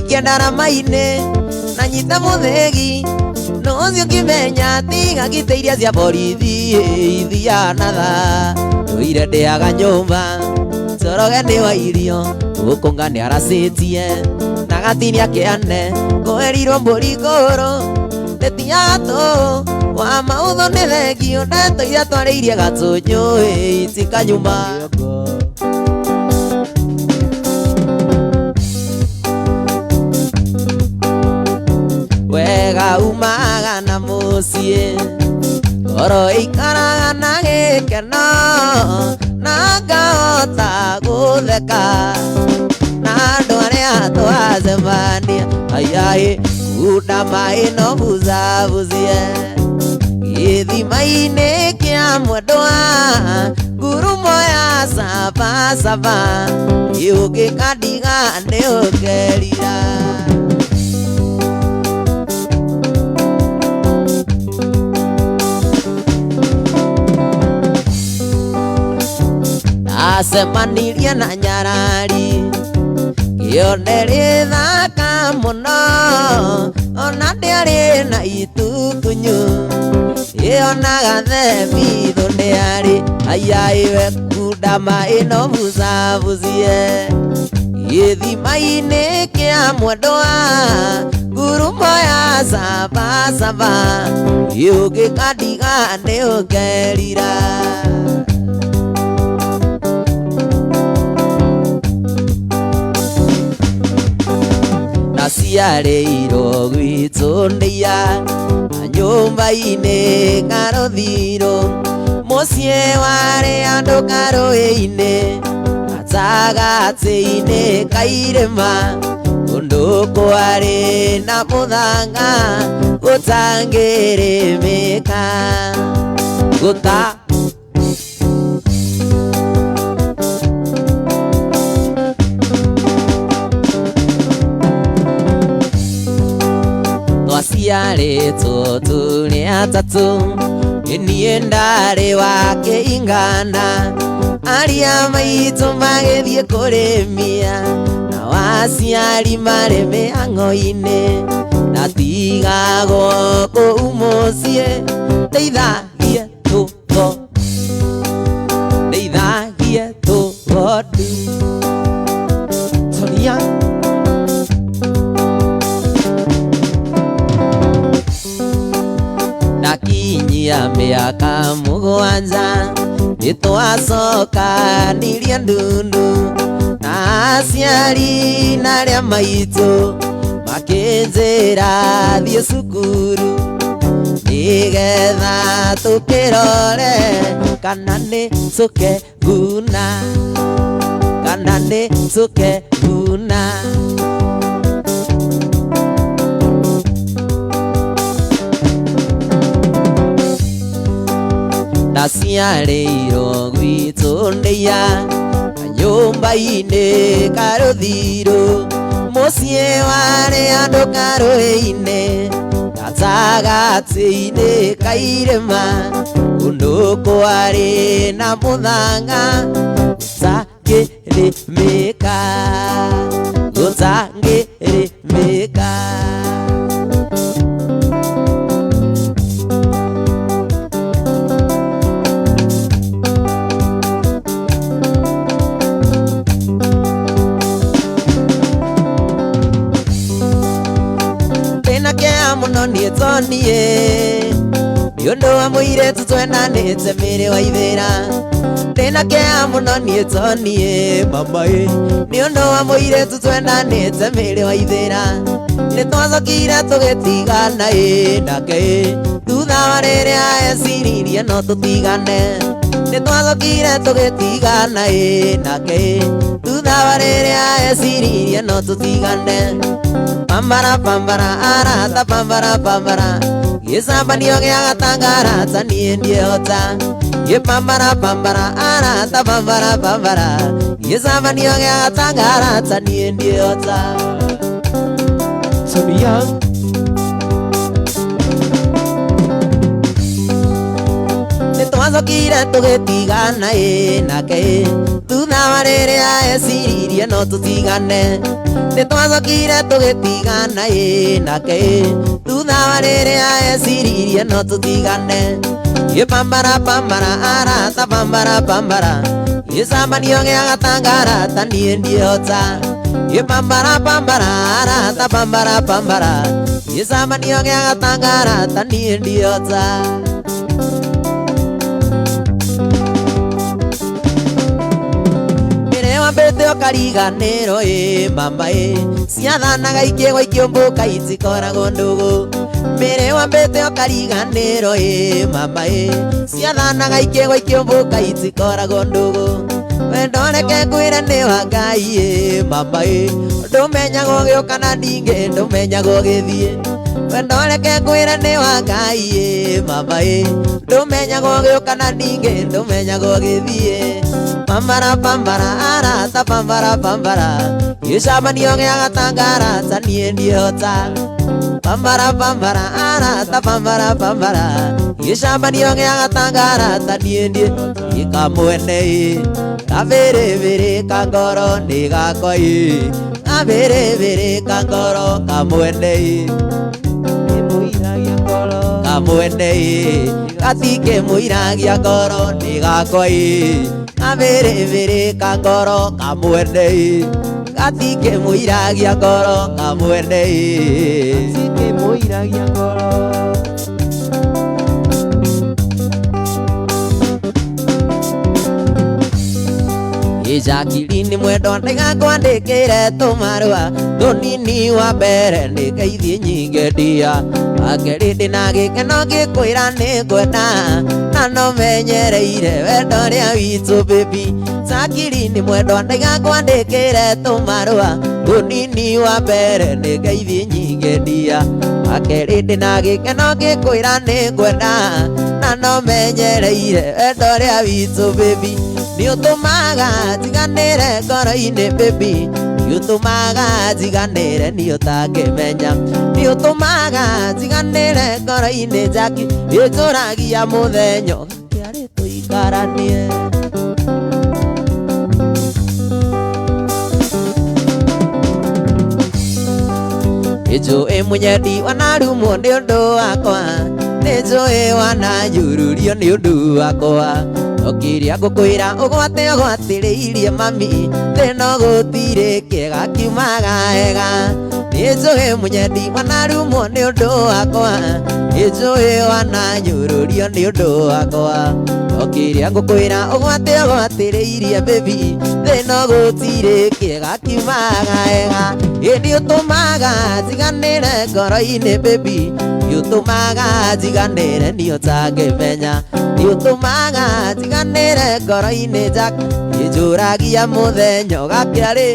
kiandara maine na nyita muthegi no cio kimenya tiga giteiria cia borithi ithiana tha nduire ndiaga nyumba coroge ni wa irio gukunga ni aracitie na gatini akiane kwerirwo mburi nguru ndetiaga tu wa mautho ni thengio ndetoire twariirie gatunyu itika nyumba wega umaga na mucie ngoro ikaraga na gikeno na ngahota gutheka na andu aria twacemania ayai kuda mai no buzabuzie githima-ini kia mwendwa ngurumo ya sabasaba yugikadiga ni ukerira acemanirie na nyarari kionere thaka muno ona ndiari na itutunyu ionaga themi thundiari ayaiwe kudama ino buzabuzie githima-ini kia mwendwa ngurumo ya sabasaba yugikadiga ni ukerira ciareirwo gwitu ndeia nyumba-ini ngarothiro mucie wari andu karuĩ-ini gatagati-ini kairima kundu kwari na muthanga gutangirimika twaciarĩtwo tũrĩ atatũ niĩ ndarĩ wake ingana aria maitũ magĩthiĩ kũrĩmia na waciari marĩ mĩhang'o-inĩ ndatigagwo kũu mũciĩ ndeithagie tũgondu Sonia ndakinyia mĩaka mũgwanja nĩtwacokanirie ndundu na aciari na arĩa maitũ makĩnjĩra thiĩ cukuru nĩgetha tũkĩrore kana nĩtũke nguna ndaciarĩirwo gwitũ ndeia nyũmba-inĩ karuthiro muciĩ warĩ andũ karũĩ-inĩ gatagati-inĩ kairĩma kũndũ kwarĩ na mũthanga gũtangĩrĩmĩka muno niĩ tonie nĩũndũ wa mũirĩtu twendanĩte mĩrĩ wa ithĩra ndĩna kĩeha mũno niĩ tonie mamaĩ nĩũndũ wa mũirĩtu twendanĩte mĩrĩ wa ithĩra nĩtwacokire tũgĩtigana nake thutha wa rĩrĩa eciririe no tũtigane nĩtwacokire tũgĩtigana nake thutha wa rĩrĩa eciririe no tũtigane pambara pambara arata pambara gĩcambanio gĩa gatangarata niĩ ndiehota pambara arata pambara gĩcambanio gĩa gatangarata niĩ ndiehota Sonia nĩtwacokire tũgĩtigana nake thutha wa rĩrĩa eciririe no tũtigane nitwacokire tugitigana nake thutha wa riria eciririe no tutigane pambara pambara arata pambara pambara gicamanio gia gatangara ta nie ndiehota pambara pambara arata pambara pambara gicamanio gia gatangara ta nie ndiehota mbete okariganiro mama ciathanaga ikĩgwa ikĩũmbũka itikoragwo ndũgũ mbere wa mbete okariganiro mama ciathanaga ikĩgwa ikĩũmbũka itikoragwo ndũgũ wendo reke ngwĩre nĩ wa Ngai mama ndũmenyaga ũgĩũka na ningĩ ndũmenyaga ũgĩthiĩ wendo reke ngwĩre nĩ wa Ngai mama ndũmenyaga ũgĩũka na ningĩ ndũmenyaga ũgĩthiĩ pambara pambara arata pambara pambara gicamanio gia gatangara ta nie ndiehota pambara pambara arata pambara pambara gicamanio gia gatangara ta nie ikamwene kabere kangoro nĩ gakwa kabere kangoro kamwene mũiragia ngoro kamwene gatike mũiragia ngoro nĩ gakwa kabere kangoro kamwene gatike mũiragia ngoro kamwene gatike mũiragia ngoro Ijakiri ni mwendo ndigakwandikire tumarua tunini wa mbere ndikeithie nyinge ndia akeri ndina gikeno gikwira ni ngwenda na no menyereire wendo ria witu baby Ijakiri ni mwendo ndigakwandikire tumarua tunini wa mbere ndikeithie nyinge ndia akeri ndina gikeno gikwira ni ngwenda na no menyereire wendo ria witu baby niutumaga tiganire ngoro-ini baby niutumaga tiganire ni utangimenya niutumaga tiganire ngoro-ini Jackie ijuragia muthenya kiari tuikaranie ijui munyendi wanarumo ni undu wakwa nijui wananyururio ni undu wakwa okiria ngukwira ugwatĩrĩirie mami thĩno gũtirĩ kĩega kiumaga hega nĩnjũĩ mũnyendi wanarumwo nĩ ũndũ wakwa nĩnjũĩ wananyũrũrio nĩ ũndũ wakwa okiria ngukwira ugwatĩrĩirie baby thĩno gũtirĩ kĩega kiumaga hega ĩndĩ ũtũmaga njiganĩre ngoro-inĩ baby niutumaga njiganĩre ni ũtangĩmenya niutumaga njiganĩre ngoro-inĩ Jackie ĩnjũragia mũthenya ũgakĩarĩ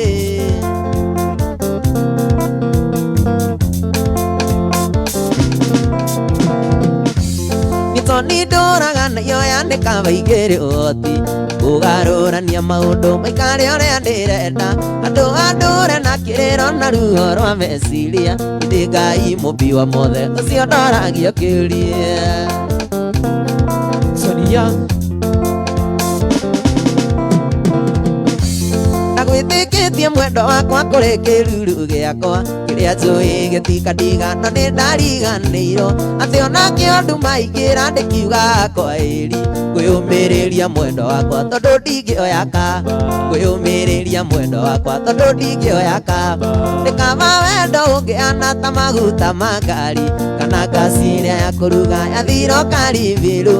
Toni ndũraga nayo yandĩka baigĩrĩ ũhoti kũgarũrania maũndũ maikare ũrĩa ndĩrenda andũ andũre na kĩrĩro na ruo rwa meciria ndĩ Ngai mũmbi wa mothe ũcio ndoragia kĩũria Sonia gwĩtĩkĩtie mwendo wakwa kũrĩ kĩruru gĩakwa kĩrĩa njũĩ gĩtikandigana nĩ ndariganĩirwo atĩ ona kĩondu maingĩra ndĩkiuga kwa ĩri kwĩyũmĩrĩria mwendo wakwa tondũ ndingĩoya kaba kwĩyũmĩrĩria mwendo wakwa tondũ ndingĩoya kaba nĩ kaba wendo ũngĩana ta maguta ma ngari kana ngasi ĩrĩa ya kũruga yathira ũkaribĩrwo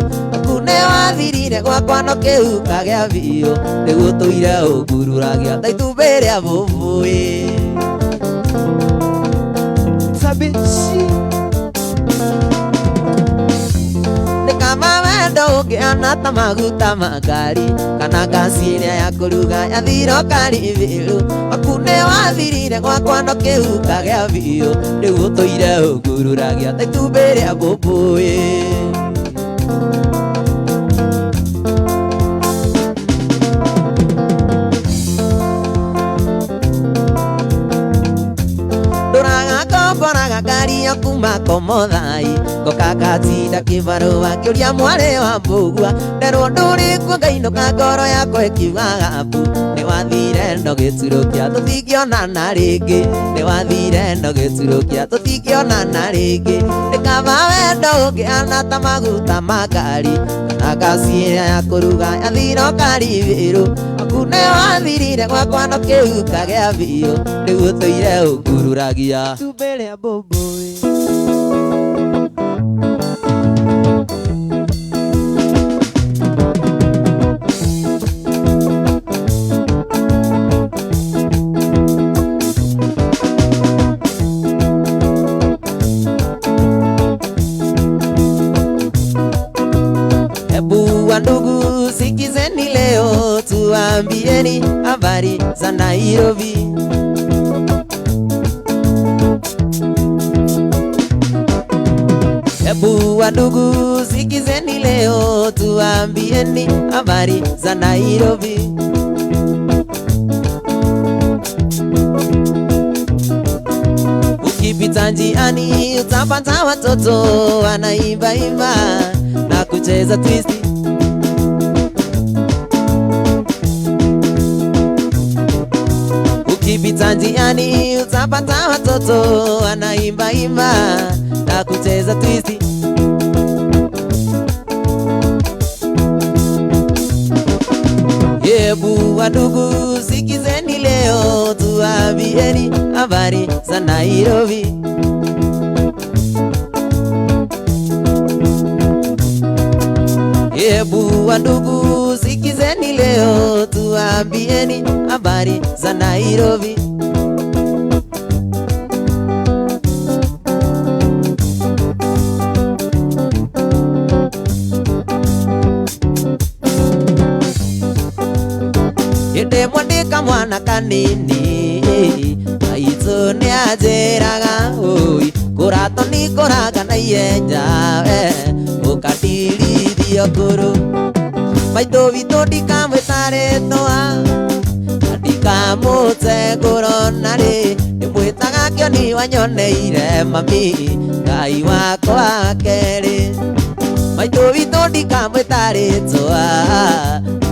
nĩ wathirire gwakwa no kĩhuka gĩa biũ nĩgũtũire ũngururagia ta itumbĩ rĩa bũbũĩ nĩ kama wendo ũngĩana ta maguta ma ngari kana ngasi ĩrĩa ya kũruga yathira ũkaribĩrwo waku nĩ wathirire gwakwa no kĩhuka gĩa biũ nĩgũtũire ũngururagia ta itumbĩ rĩa bũbũĩ mboraga ngari ya kuma Komothai ngoka ngatinda kĩbarũa ngĩũria mwarĩ wa mbũgua nderwo ndũrĩkuo ngainũka ngoro yakwa ĩkiugaga mbu nĩwathire no gĩturũkia tũtingĩonana rĩngĩ nĩwathire no gĩturũkia tũtingĩonana rĩngĩ ndĩkaba wendo ũngĩhana ta maguta ma ngari kana ngaci ĩrĩa ya kũruga yathira ũkari wĩrũ aku nĩwathirire gwakwa no kĩu kagĩa biũ rĩu ũtũire ũngururagia itumbĩ rĩa mbũmbũĩ. Ndugu sikizeni leo tuambieni habari za Nairobi. Hebu ndugu sikizeni leo tuambieni habari za Nairobi. Ukipita njiani utapata watoto wanaimba imba na kucheza twist. Ukipita njiani utapata watoto wanaimba imba na kucheza twist. Hebu ndugu sikizeni leo tuambieni habari za Nairobi. Hebu ndugu sikizeni leo tuambieni habari za Nairobi. Ende mwandika mwana kanini aitũ nĩanjĩraga oi kũratwo nĩ kũraga na iyenja ũkandirithia ngũrũ maitũ witũ ndikamwĩta rĩtwa ndikamũte ngũrũ na rĩ ndĩmwĩtaga kĩoni wanyoneire mami Ngai wakwa kerĩ maitũ witũ ndikamwĩta rĩtwa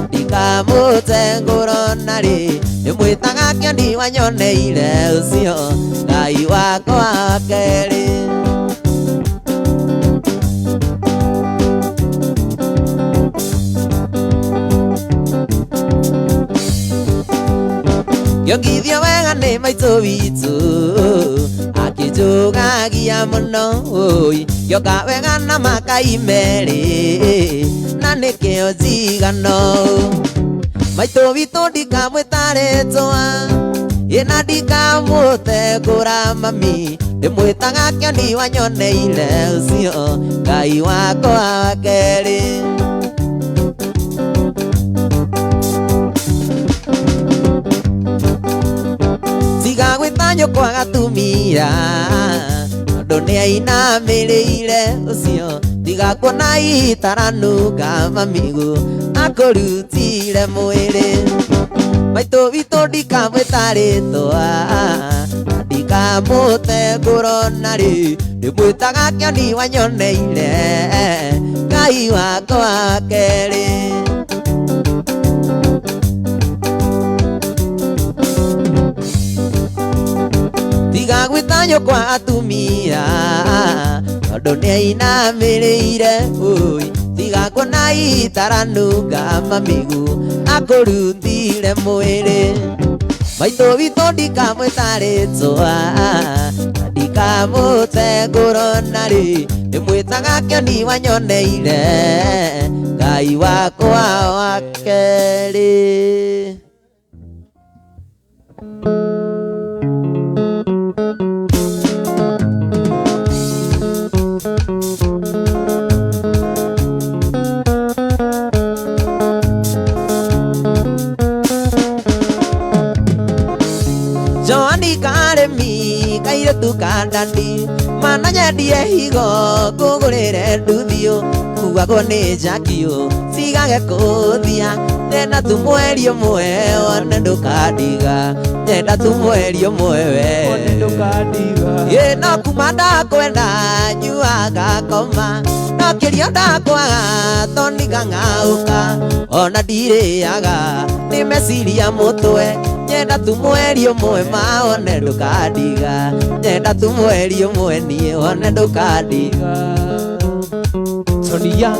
ndikamũte ngũrũ na rĩ ndĩmwĩtaga kĩoni wanyoneire ũcio Ngai wakwa kerĩ. Ngĩongithio wega nĩ maitũ witũ akĩnjũgagia mũno oi ngĩoka wega na makai merĩ na nĩkĩo njigano maitũ witũ ndikamwĩta rĩtwa ĩna ndikamũte ngũra mami ndĩmwĩtaga kĩoni wanyoneire ũcio Ngai wakwa kerĩ. Tiga gwĩta nyũkwa gatumia tondũ nĩainamĩrĩire ũcio tiga kuona itaranunga mamigu akũrutire mwĩrĩ maitũ witũ ndikamwĩta rĩtwa ndikamũte ngũrũ na rĩ ndĩmwĩtaga kĩoni wanyoneire Ngai wakwa kerĩ. Tiga gwĩta nyũkwa atumia tondũ nĩainamĩrĩire oi tiga kuona itaranunga mamigu akũrutire mwĩrĩ maitũ witũ ndikamwĩta rĩtwa ndikamũte ngũrũ na rĩ ndĩmwĩtaga kĩoni wanyoneire Ngai wakwa wa kerĩ. Joani karemi kairĩtu kandandi mana nyendie higo ngũgũrĩre nduthio kuagwo nĩ njakio cigage kũthia nyenda tu mweri ũmwe one ndũkandiga nyenda tu mweri ũmwe we one ndũkandiga ye no kumanda kwenda nyuaga koma no kiria ndakwaga toniga ngauka ona ndiriaga ni meciria mutwe nyenda tu mweri umwe maone ndukandiga nyenda tu mweri umwe nie one ndukandiga Sonia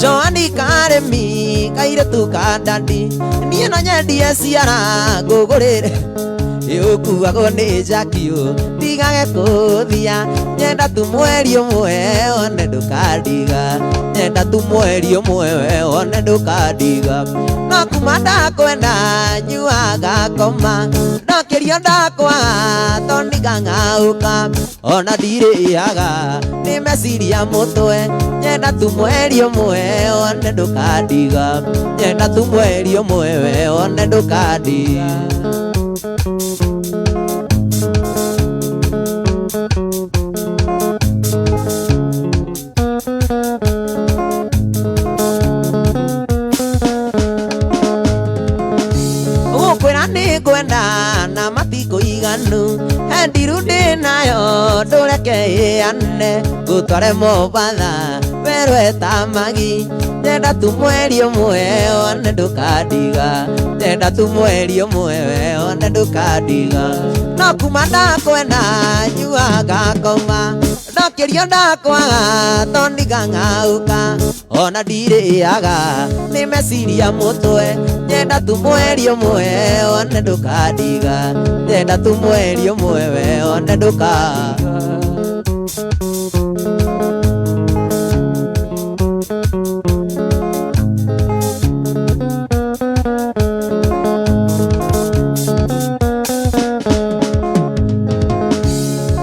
Joani Karemi kaire tu kandandi nie no nyendie ciara ngugurire Yukuagwo ni Jakio ndigage kuthia nyenda tu mweri umwe one ndukandiga nyenda tu mweri umwe one ndukandiga no kuma ndakwenda nyuaga koma no kiria ndakwaga tondiga ngauka ona ndiriaga ni meciria mutwe nyenda tu mweri umwe one ndukandiga nyenda tu mweri umwe one ndukandiga kwenda na matiko iganu hendiru ndinayo ndureke ane gutware Mombasa werwe tamagi nyenda tu mweri umwe one ndukandiga nyenda tu mweri umwe one ndukandiga no kuma ndakwenda nyuaga koma no kiria ndakwaga tondiga ngauka ona ndiriaga ni meciria mutwe nyenda tu mweri umwe one ndukandiga nyenda tu mweri umwe one ndukandiga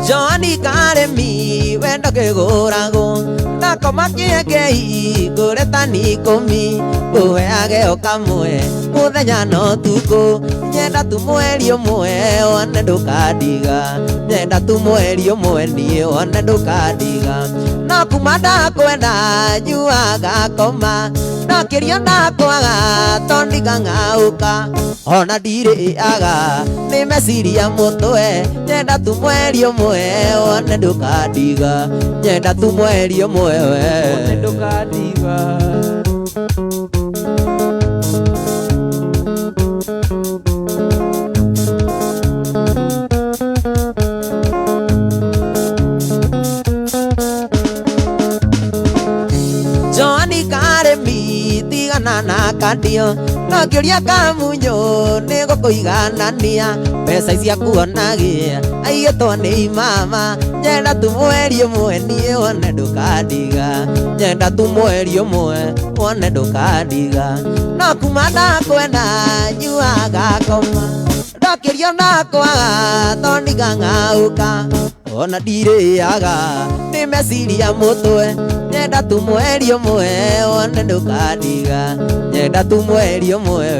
Joani Karemi wendo kigurago ndakoma kiegei nguretani ikumi nguheage o kamwe muthenya no tuko nyenda tu mweri umwe one ndukandiga nyenda tu mweri umwe nie one ndukandiga no kuma ndakwenda nyuaga koma no kiria ndakwaga tondiga ngauka ona ndiriaga ni meciria mutwe nyenda tu mweri umwe one ndukandiga nyenda tu mweri umwe one ndukandiga Joani Karemi tigana na kandio no kiuria kamunyo ni gukuiganania mbeca icia kuonagia aigĩtwo nĩ imama nyenda tu mweri umwe nie one ndukandiga nyenda tu mweri umwe one ndukandiga no kuma ndakwenda nyuaga koma ndokirio ndakwaga tondiga ngauka ona ndiriaga ni meciria mutwe nyenda tu mweri umwe one ndukandiga nyenda tu mweri umwe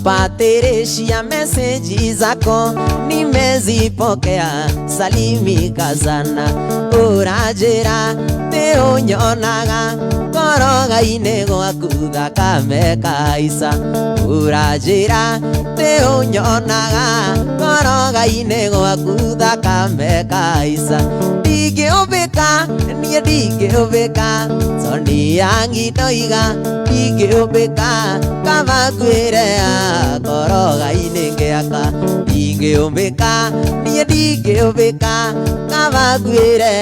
Patricia meseji zako nimezipokea salimika sana urajira te unyonaga koroga-inĩ gwaku thakame kaisa urajira te unyonaga koroga-inĩ gwaku thakame kaisa ndingĩũmbĩka niĩ ndingĩũmbĩka Sonia ngindoiga ndingĩũmbĩka kaba ngwĩre koroga-inĩ ngĩaka ndingĩũmbĩka niĩ ndingĩũmbĩka kaba ngwĩre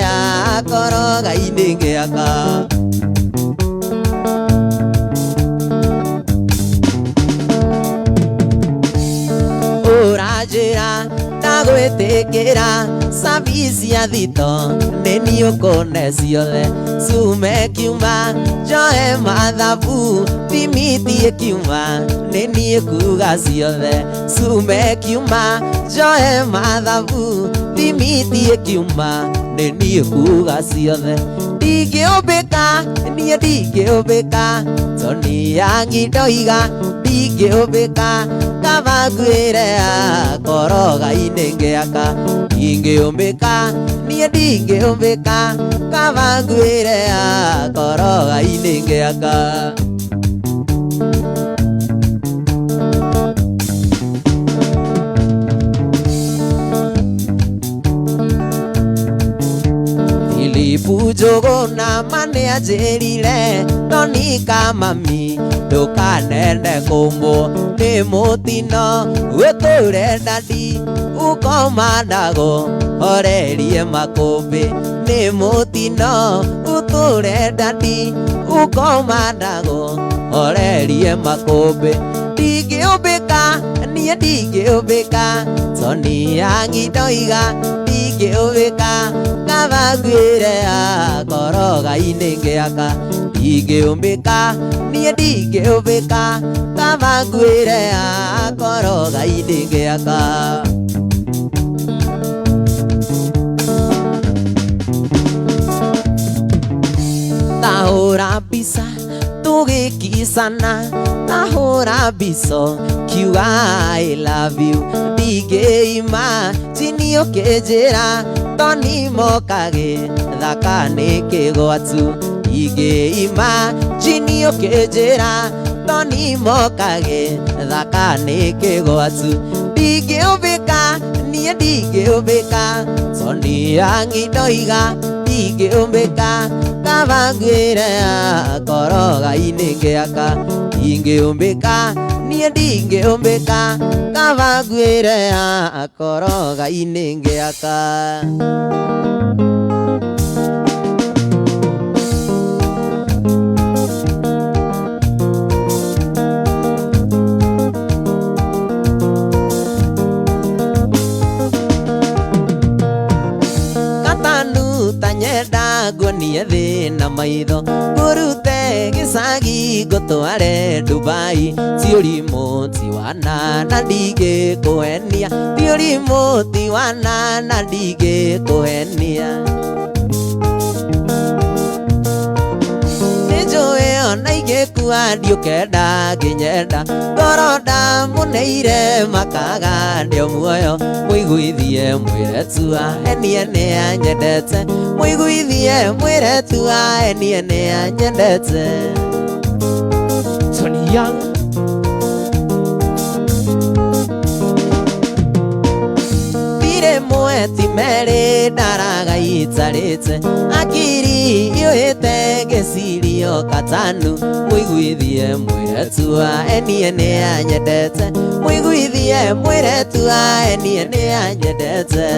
koroga-inĩ ngĩaka urajira ndagwitikira service ya thito nini ukone ciothe sume kiuma njoe mathabu thimiti ikiuma nini kuga ciothe sume kiuma njoe mathabu thimiti ikiuma nini kuga ciothe ndingĩũmbĩka niĩ ndingĩũmbĩka toni yangi ndoiga ndingĩũmbĩka kaba ngwĩre koroga-inĩ ngĩaka ndingĩũmbĩka niĩ ndingĩũmbĩka kaba ngwĩre koroga-inĩ ngĩaka Pujogona mane ajerire tonika mami ndukanende kumbu ni mutino witure ndadi ukomandago orerie makumbi ni mutino uture ndadi ukomandago orerie makumbi ndingĩũmbĩka niĩ ndingĩũmbĩka toni yangi ndoiga ndingĩũmbĩka kaba ngwĩre koroga-inĩ ngĩaka ndingĩũmbĩka niĩ ndingĩũmbĩka kaba ngwĩre koroga-inĩ ngĩaka tahũra mbica tũgĩkicana tahũra mbica kiuga I love you ndingĩima chini ũkĩnjĩra toni mokage thaka nĩ kĩgwatu ndingĩima chini ũkĩnjĩra toni mokage thaka nĩ kĩgwatu ndingĩũmbĩka niĩ ndingĩũmbĩka toni yangi ndoiga ndingĩũmbĩka kaba ngwĩre koroga-inĩ ngĩaka ndingĩũmbĩka niĩ ndingĩũmbĩka kaba ngwĩre koroga-inĩ ngĩaka tanyenda nguonie thĩna maitho ngũrute gĩcagi ngũtware Dubai ti ũrimũ ti wana na ndingĩkũhenia ti ũrimũ ti wana na ndingĩkũhenia nĩnjũĩ ona ingĩkua ndiũkenda ngĩnyenda ngoro ndamũneire makaga ndĩ o muoyo mũiguithie mwĩre tua enie nĩ anyendete mũiguithie mwĩre tua enie nĩ anyendete Tony Young mwe ti merĩ ndaraga itarĩte akiri ĩũhĩte ngĩcirio katanu mũiguithie mwĩre tua enie nĩ anyendete mũiguithie mwĩre tua enie nĩ anyendete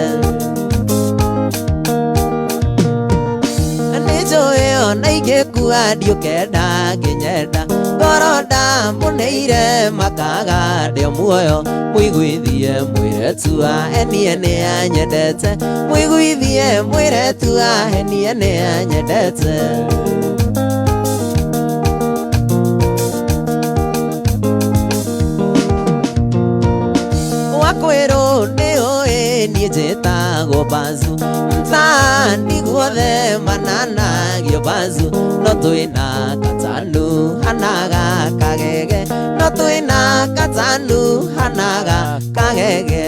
nĩnjũĩ ona ingĩkua ndiũkenda ngĩnyenda ngoro ndamũneire makaga ndĩ o muoyo mũiguithie mwĩre tua enie nĩ anyendete mũiguithie mwĩre tua enie nĩ anyendete wakwĩrwo nĩ ũĩ niĩ njĩtagwo Banzu mtaani guothe mananagio Banzu no twĩna katanu hanaga kagege no twĩna katanu hanaga kagege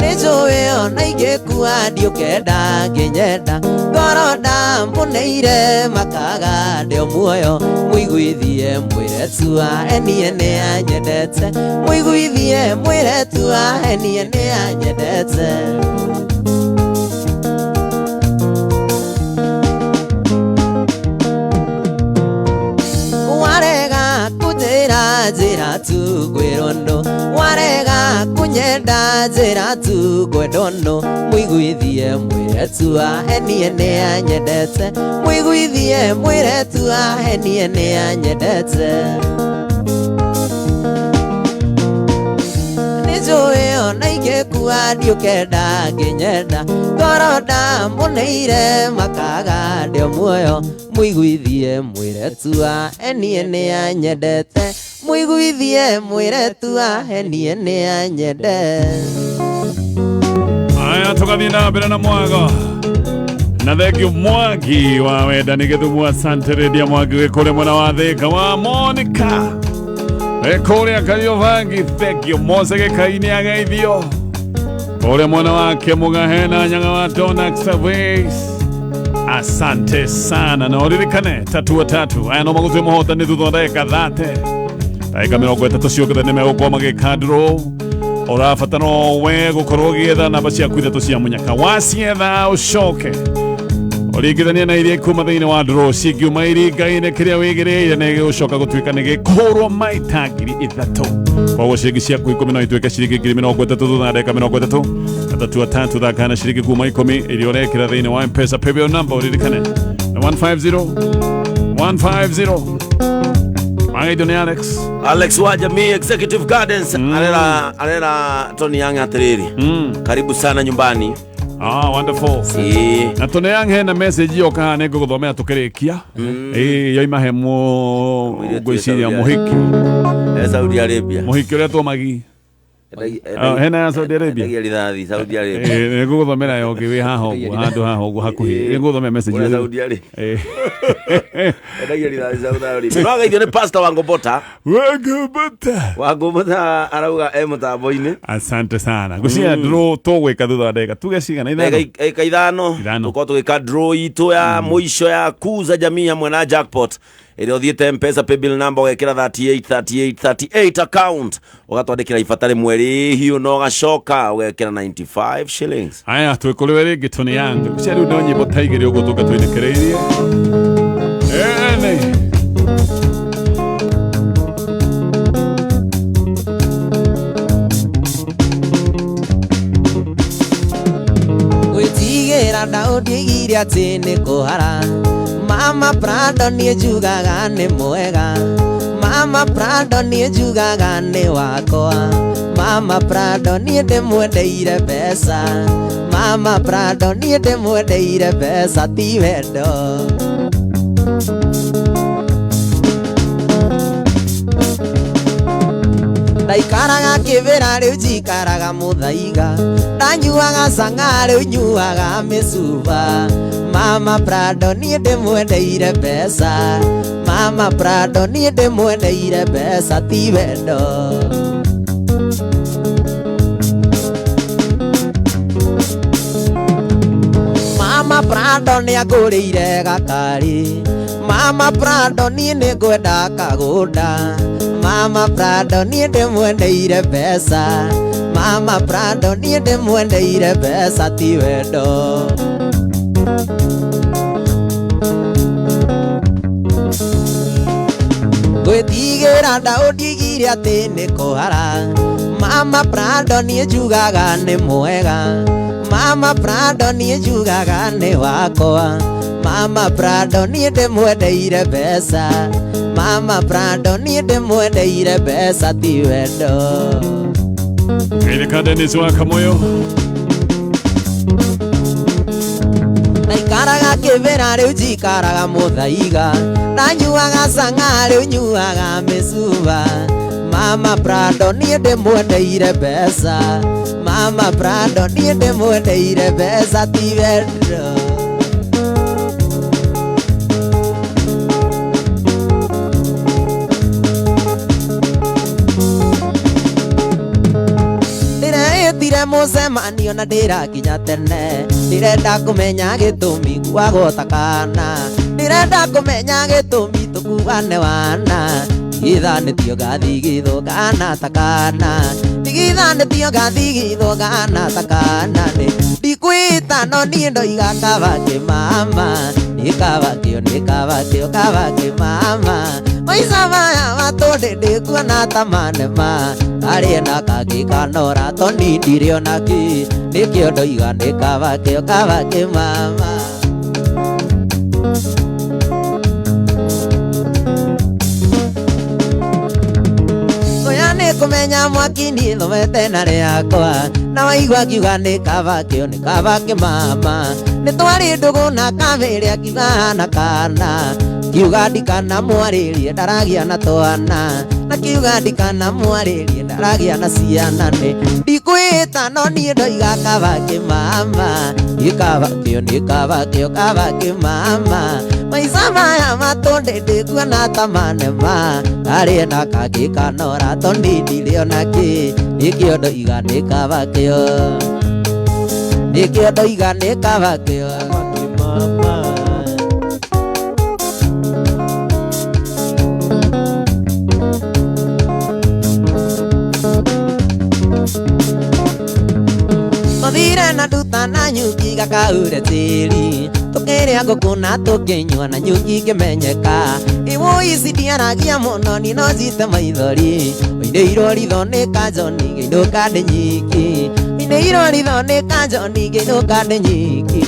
nĩnjũĩ ona ingĩkua ndiũkenda ngĩnyenda ngoro ndamũneire makaga ndĩ o muoyo mũiguithie mwĩre tua enie nĩ anyendete mũiguithie mwĩre tua enie nĩ anyendete warega kũnjĩra njĩra tu ngwĩrwo ndũ warega kũnyenda njĩra tu ngwendwo ndũ mũiguithie mwĩre tua enie nĩ anyendete mũiguithie mwĩre tua enie nĩ anyendete tua ndiukenda nginyenda ngoroda muneire makaga ndio muoyo muiguithie mwire tua enie ni anyendete muiguithie mwire tua enie ni anyendete. Aya tukathie na mbere na Mwago na thengio Mwangi wa wenda ni Githumu. Asante Redia Mwangi wikure mwena wa Thika wa Monica wikure Kariobangi. Thengio Mose Gikaini ageithio ule mwana wake Mugahena Nyanga wa Donax Service. Asante sana na uririkane 3-3 aya no maguthwe muhotani thutha ndagika 30 ndagika 30 ciokethe ni megukwa magikandro orabatara we gukorwo gietha namba ciaku ithatu cia munyaka wacietha ucoke uringithania na iria kuma thiini wa draw cingiuma iringaine kiria wigireire na gigucoka gutuika ni gikurwo maita ngiri 3 koguo ciringi ciaku 10 no ituike ciringi ngiri 30 thutha ndagika 30 3-3 thakana ciringi kuma 10 iria urekira thiini wa M-Pesa paybill number uririkane na 150 Maido ni Alex wa Jamii Executive Gardens. Arera Tony Young atiriri. Karibu sana nyumbani. Wonderful. Na Tony Young hena message yoka nego guthomera tukirikia. Yoima hemo gwiciria muhiki. Saudi Arabia. Muhiki uria twamagi. Hena Saudi Arabia. Saudi Arabia. Nego guthomera yoki wi haha uguo handu haha uguo hakuhi. Nego guthomera message ya Saudi Arabia. Nwageithio ni Pastor Wangobota arauga mutambo-ini. Asante sana gucia draw tugwika thutha ndega tugecigana ithano tuko tugika draw itu ya muico ya kuza jamii hamwe na jackpot iria uthiite M-Pesa paybill number ugekira 383838 account ugatwandikira ibatari mweri hiyo no gacoka ugekira 95 shillings. Aya twikuriwe ringi Tony Young gucia riu no nyimbo taigiri uguo tuka twindikireirie gwitigira ndaundigire ati ni kuhara Mama Prado nie njugaga ni mwega Mama Prado nie njugaga ni wakwa Mama Prado nie ndimwendeire mbeca Mama Prado nie ndimwendeire mbeca ti wendo ndaikaraga kivira riu njikaraga muthaiga ndanyuaga canga riu nyuaga micuba Mama Prado nie ndimwendeire mbeca Mama Prado nie ndimwendeire mbeca ti wendo Mama Prado ni agurire gakari Mama Prado nie ningwenda kagunda Mama Prado nie ndimwendeire mbeca Mama Prado nie ndimwendeire mbeca ti wendo gwitigira ndaundigire ati ni kuhara Mama Prado nie njugaga ni mwega Mama Prado nie njugaga ni wakwa Mama Prado nie ndimwendeire mbeca Mama Prado nie ndimwendeire mbeca ti wendo Erika Dennis wa Kamoyo ndaikaraga kivira riu njikaraga muthaiga ndanyuaga canga riu nyuaga micuba Mama Prado nie ndimwendeire mbeca Mama Prado nie ndimwendeire mbeca ti wendo ndiretire mucemanio na ndirakinya tene ndirenda kumenya gitumi gwagota kana ndirenda kumenya gitumi tukuane wana igithanĩtio ngathi gĩthũngana takana igithanĩtio ngathi gĩthũngana takana ndikwĩta no niĩ ndoiga kabakĩ mama nĩkabakĩo kabakĩ mama maica maya matũndĩ ndĩkuona ta manema arĩ na kangĩ kanora toni ndirĩ onakĩ nĩkĩo ndoiga nĩkabakĩo kabakĩ mama kumenya mwaki ni thomete na riakwa na waigua kiuga ni kabakio ni kabake mama ni twari ndugu na kamere akiuga na kana kiuga ndikana mwaririe ndaragia na twana na kiuga ndikana mwaririe ndaragia na ciana ni ndikwita no ni ndoiga kabake mama ikabakio ni kabakio kabake mama maica maya matondete kuona tamanema arenda kagikanora tondindire onaki nikio ndoiga ni kabakio nikio ndoiga ni kabakio mama Tuthire na nduta na nyuki gakaure tiri tukiria ngũkũ na tũkĩnyua na nyuki ngĩmenyeka iwo ici ndiaragia mũno ni no njite maithori oinde iroritho nĩ kanjoni ngĩinũka ndĩ nyiki oinde iroritho nĩ kanjoni ngĩinũka ndĩ nyiki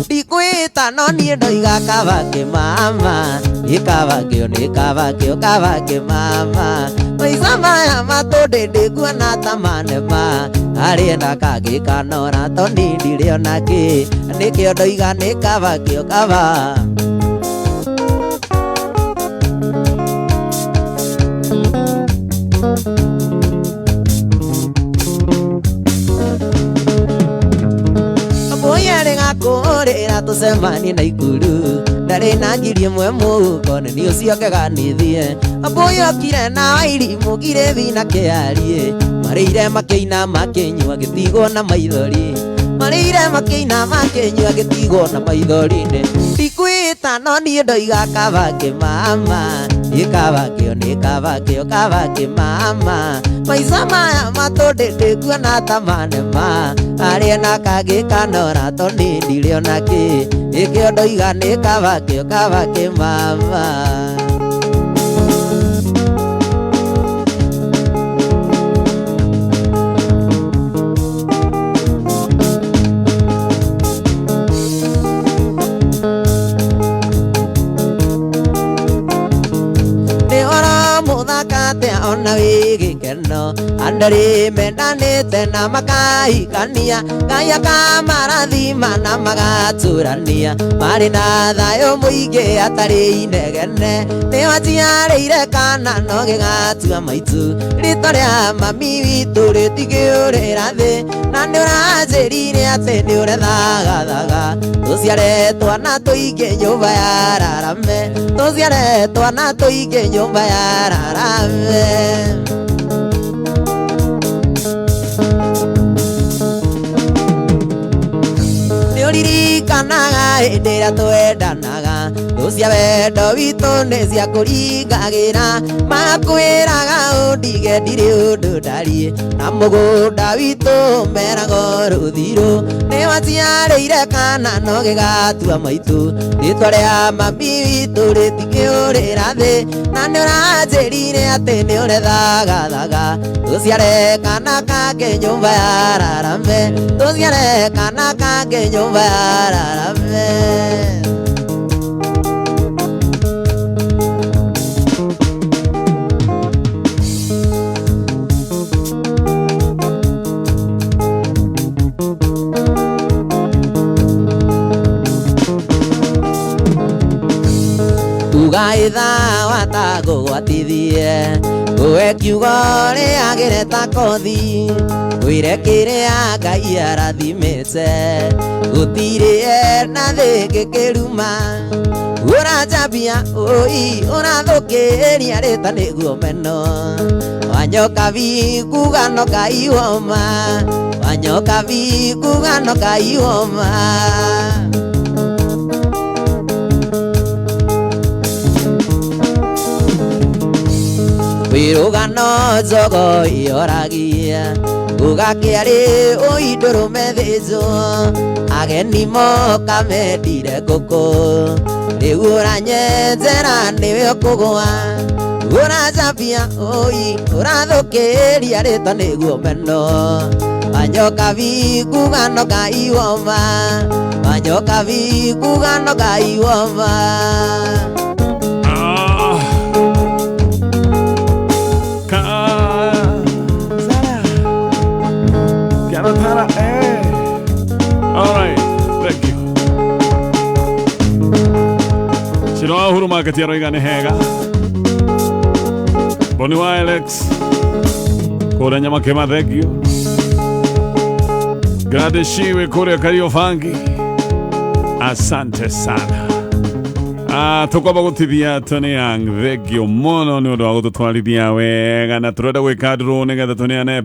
ndikwĩta no niĩ ndoiga kabake mama ikabakio nĩ kabakio kabake mama maica maya matũndĩndĩ kuona tamanema arenda kagikanora tondindire onaki nikio ndoiga ni kabakio kaba aboyere gakurira tucemani na ikuru ndari na ngiri ĩmwe mũhuko nĩ ũcio ngeganithie aboyokire na wairimu gire thina kĩarie marĩire makĩina makĩnyua gĩtigwo na maithori marĩire makĩina makĩnyua gĩtigwo na maithori-inĩ ndikwĩta no niĩ ndoiga kabake mama ikabakio nĩ kabakio kabake mama maica maya matũndĩndĩ kuona tamanema arĩa kagĩkanora tondindire onaki ikio ndoiga nĩ kabakio kabake mama ona wigikeno andari mendanite na makahikania gaya kamarathima na magaturania mari na thayo muingi atari inegene ni waciarĩire kana no gĩgatua maitu rĩtwa rĩa mami witũ rĩtigiũrĩra thĩ na nĩ ũranjĩrire atĩ nĩ ũrethagathaga tũciare twana tũingĩ nyũmba ya rarame tũciare twana tũingĩ nyũmba ya rarame Ririkanaga hĩndĩ ĩrĩa twendanaga thũ cia wendo witũ nĩ cia kũringagĩra makwĩraga ũndige ndirĩ ũndũ ndariĩ na mũgũnda witũ meragwo rũthirũ nĩ waciarĩire kana no gĩgatua maitũ rĩtwa rĩa mami witũ rĩtikĩũrĩra thĩ na nĩ ũranjĩrire atĩ nĩ ũrethagathaga tũciare kana kangĩ nyũmba ya rarame tũciare kana kangĩ nyũmba ya rarame ugaitha watagũgwatithie we kiugo rĩagĩre ta kothi wĩre kĩrĩa Ngai arathimĩte gũtirĩ na thĩ gĩkĩruma ũranjambia ũi ũrathũkĩria rĩta nĩguo meno wanyoka kuga no Ngai woma wanyoka kuga no Ngai woma wirugano njogo ioragia gũgakĩarĩ ũindũrũme thĩnjwo ageni moka mendire ngũkũ rĩu ũranyenjera nĩwe ũkũgũa ũranjambia ũi ũrathũkĩria rĩtwa nĩguo meno wanyoka kuga no Ngai woma wanyoka kuga no Ngai woma katiaro igane hega Boni wa Alex kura nyama kema thegio Gradeshiwe kure Kariobangi asante sana tukwamba gutithia Tony Young thegio mono ni undu wa gututwarithia wega na turenda gwika nduru nigetha tuneane